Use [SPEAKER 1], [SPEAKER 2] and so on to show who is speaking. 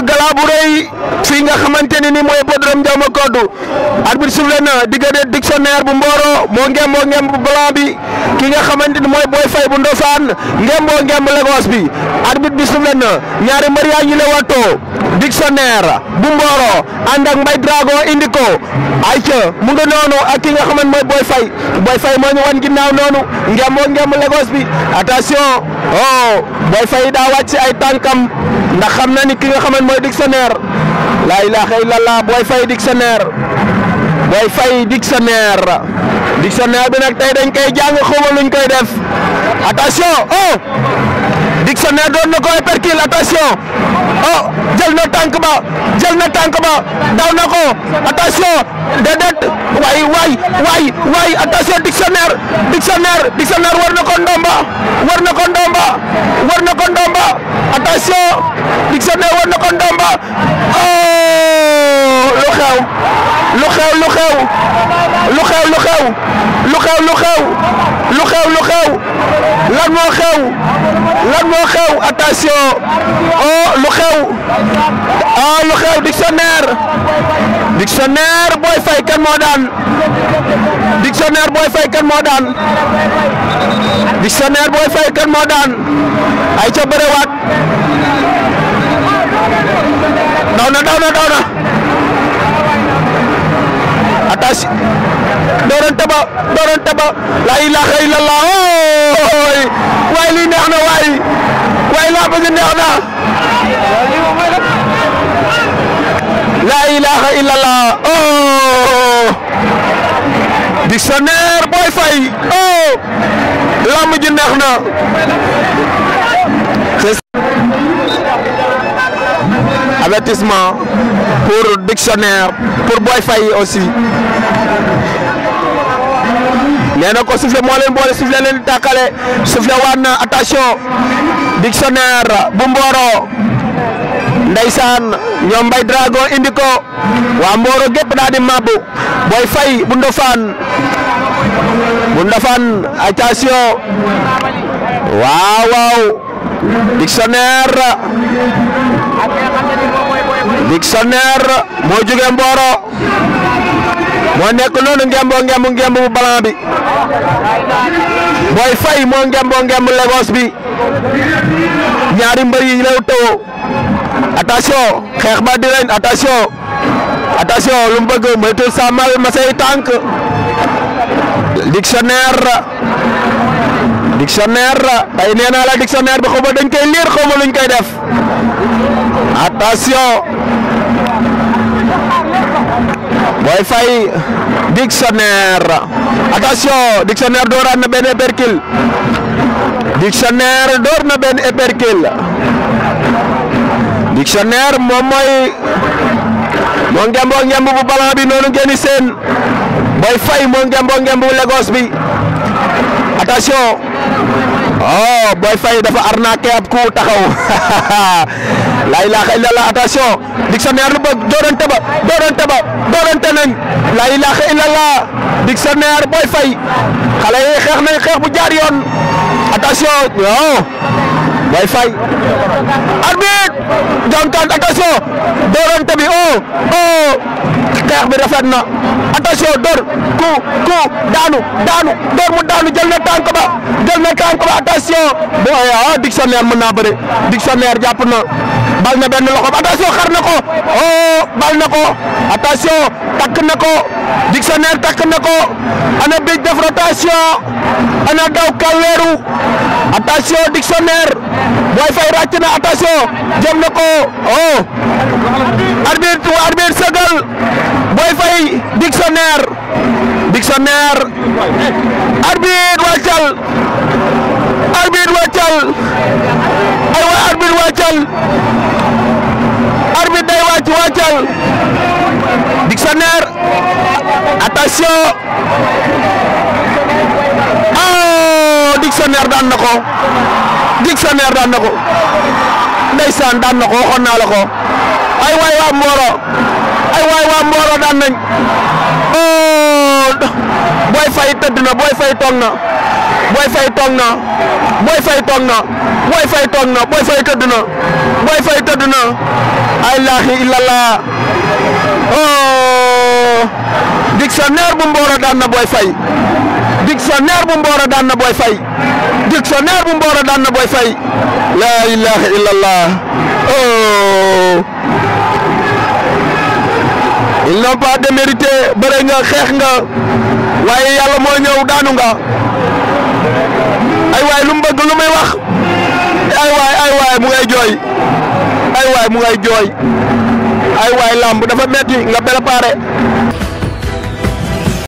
[SPEAKER 1] gala bu rëy fii nga xamante ni mooy hippodrome Ndiaw Macodou arbitre soufflé na diggante Dictionnaire bu Mboro moo ngem bu blanc bi ki nga xamante ni mooy Boy Faye bu Ndofane ngem Lagos bi arbitre bi soufflé na ñaari mbër yaa ngi lewaatoo Dictionnaire bu Mboro ànd ak Mbaye Drago indi ko ayca mu nga noonu ak ki nga xamante mooy Boy Faye moo ñu wan ginnaaw noonu ngem Lagos bi attention Boy Faye daa wàcc ay tànkam ndax xam na ni ki nga xamante mooy Dictionnaire la ilaha illallah Boy Faye Dictionnaire Dictionnaire bi nag tey dañ koy jàng xawma luñ koy def attention Dictionnaire doon na ko perkil attention jël na tànk ba daw na ko attention déedéet waay attention Dictionnaire war na ko ndomba attention Dictionnaire war na ko ndomba lu xew lan moo xew attention lu xew Dictionnaire Boy Faye kan moo daan Dictionnaire Boy Faye kan moo daan ay ca bërewaat daw na attention doorante ba la ilaha illallah waay li neex na waay laa bëgg neex na la ilaha illallah Dictionnaire Boy Faye lamb ji neex na avertissement pour Dictionnaire pour Boy Faye aussi nee na ko soufflé moo leen boole soufflé leen di tàkkale soufflé waat na attention Dictionnaire bu Mboro ndeysaan ñoom Mbaye Drago indi ko waa Mboro gépp daal di mabbu Boy Faye bu Ndofane attention waaw Dictionnaire moo jóge Mboro moo nekk noonu ngemb bu blanc bi Boy Faye moo ngemb Lagos bi ñaari mbër yi lew taw attention xeex ba di leen attention lu mu bëgg moytul sa mal ma say tànk Dictionnaire tey nee naa la Dictionnaire bi xaw ma dañ koy liir xaw ma luñ koy def attention Boy Faye Dictionnaire attention Dictionnaire dooraat na benn épercule Dictionnaire moom moo ngemb bu blanc bi noonu ngeen di seen Boy Faye moo ngemb bu Lagos bi attention Boy Faye dafa arnaqué ab ku taxaw la ilaha illallah attention Dictionnaire lu bëgg doorante nañ la ilaha illallah Dictionnaire Boy Faye xale yi xeex nañ xeex bu jaar yoon attention Boy Faye arbitre jantan attention doorante bi xeex bi rafet na attention door ku daanu door mu daanu jël na tànk ba attention Dictionnaire mën naa bëre Dictionnaire jàpp na bal na benn loxo attention xar na ko bal na ko attention takk na ko Dictionnaire takk na ko ana bij def rotation ana daw kalweeru attention Dictionnaire Boy Faye ràcc na attention jëm na ko arbitre sëgal Boy Faye Dictionnaire arbitre wàccal ay wa arbitre wàccal arbitre day wàccal Dictionnaire attention Dictionnaire daan na ko ndeysaan daan na ko waxoon naa la ko ay waay waa Mboro daan nañ Boy Faye tëdd na Boy Faye toog na Boy Faye tëdd na ay ilaha illallah oh dictionnaire bu Mboro daan na Boy Faye dictionnaire bu Mboro daan na Boy Faye dictionnaire bu Mboro daan na Boy Faye la ilaha illallah oh ils n'ont pas démérité bëre nga xeex nga waaye yàlla moo ñëw daanu nga ay waay lu mu bëgg lu muy wax ay waay mu ngay jooy ay waay mu ngay jooy ay waay lamb dafa metti nga préparé